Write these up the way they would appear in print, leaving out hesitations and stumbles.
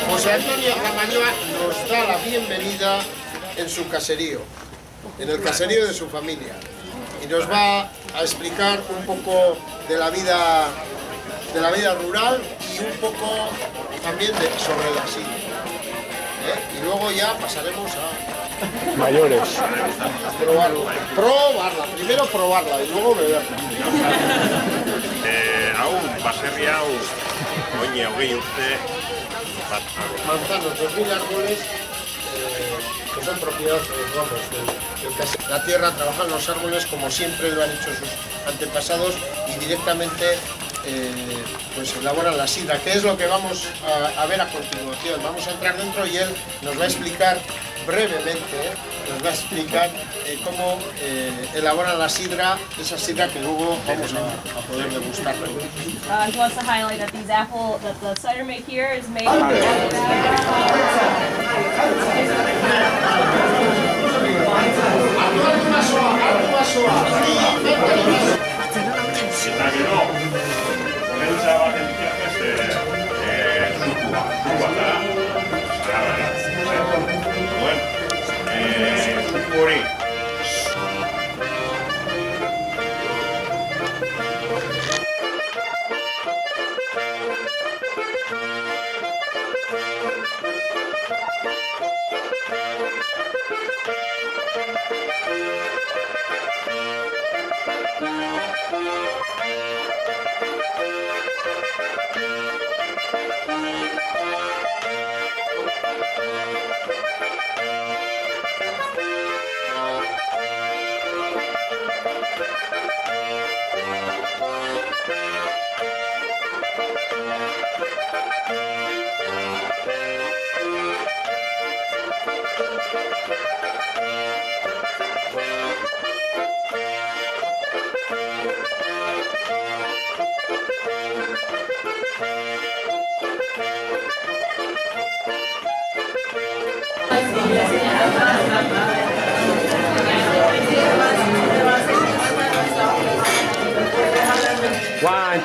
José Antonio Ramalloa nos da la bienvenida en su caserío, en el caserío de su familia, y nos va a explicar un poco de la vida rural y un poco también sobre la sidra. Y luego ya pasaremos a mayores. Probarla, primero probarla y luego beberla. Hau, baserri hau, oin hogei urte, manzanos, 2000 árboles que son propiedad del caserío. La tierra, trabajan los árboles como siempre lo han hecho sus antepasados y directamente pues elaboran la sidra, que es lo que vamos a ver a continuación. Vamos a entrar dentro y él nos va a explicar brevemente, cómo elaboran la sidra, esa sidra que luego vamos a poder degustar. He wants to highlight that the cider made here is made. eta gero, honentza baten dikatez, zukua da, zuku hori. One.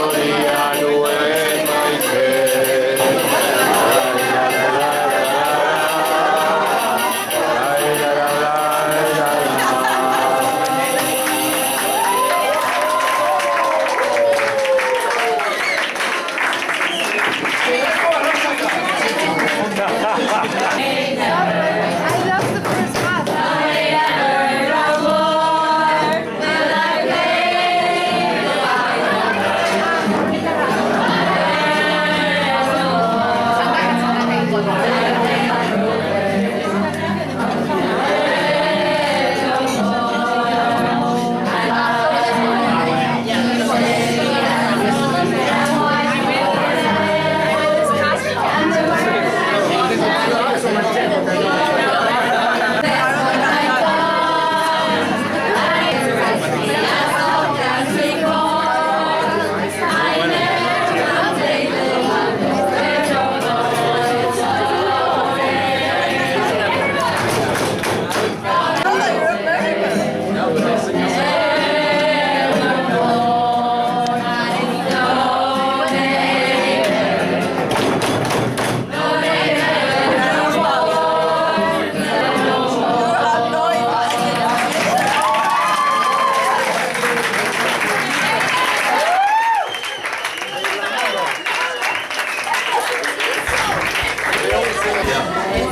I love the first half.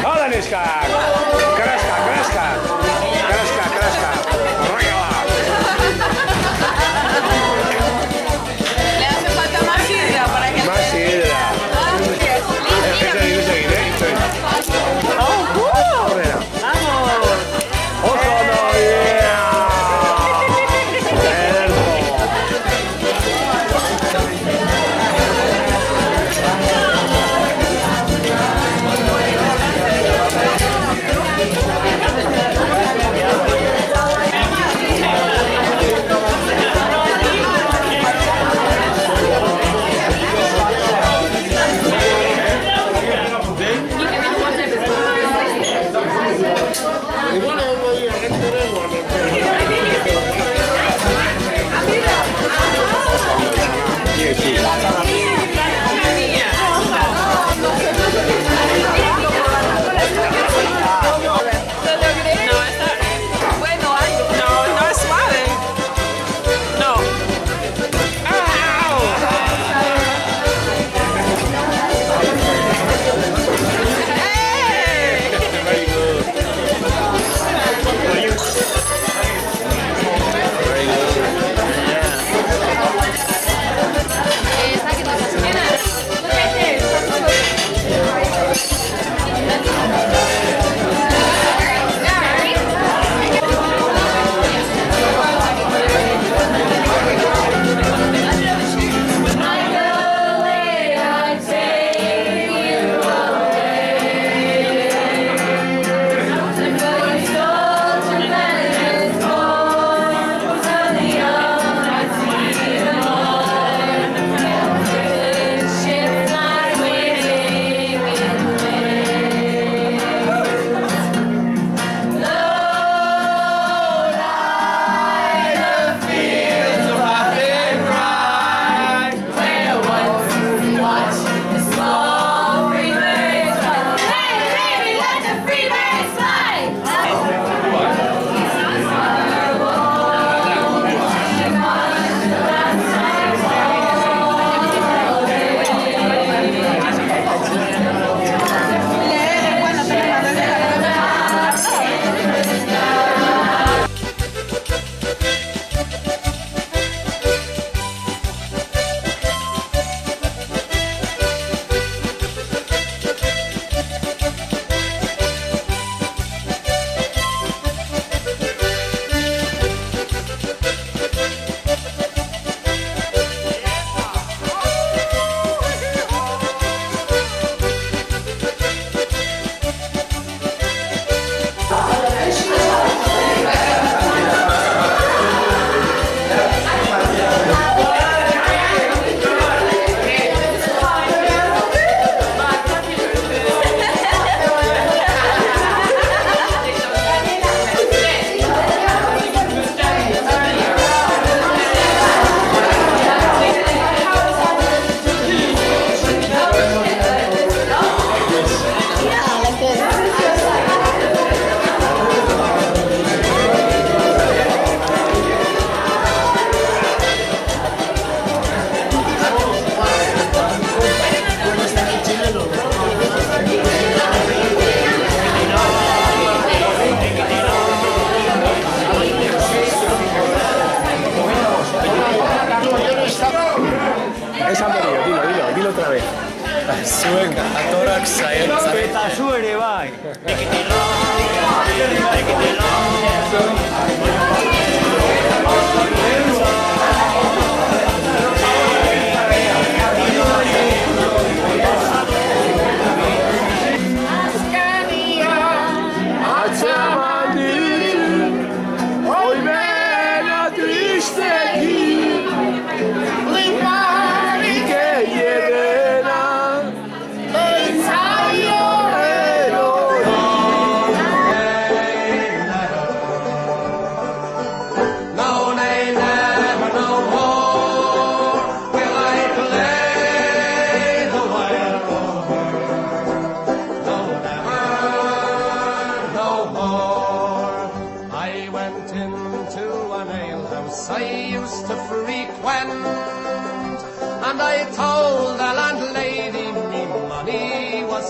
Olenečka! Kraska, kraska! Kraska, kraska! Regala! Le hace falta más sidra para que Más sidra. ¡Ojo, no! Igual no hay gente de bueno, algo. No es suave. No. Very good. Very good. Exacto. Es Amberío, dilo otra vez. Zuek atorak saiatu zarete. Eta zu ere bai. I used to frequent, and I told the landlady me money was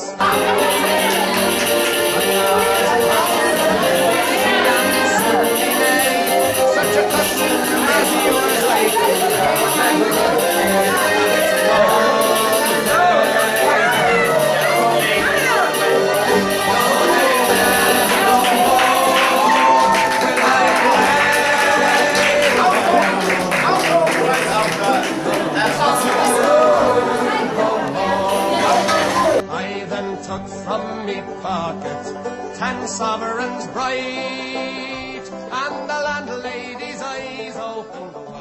such a custom as yours took from me pocket 10 sovereigns bright, and the landlady's eyes opened wide.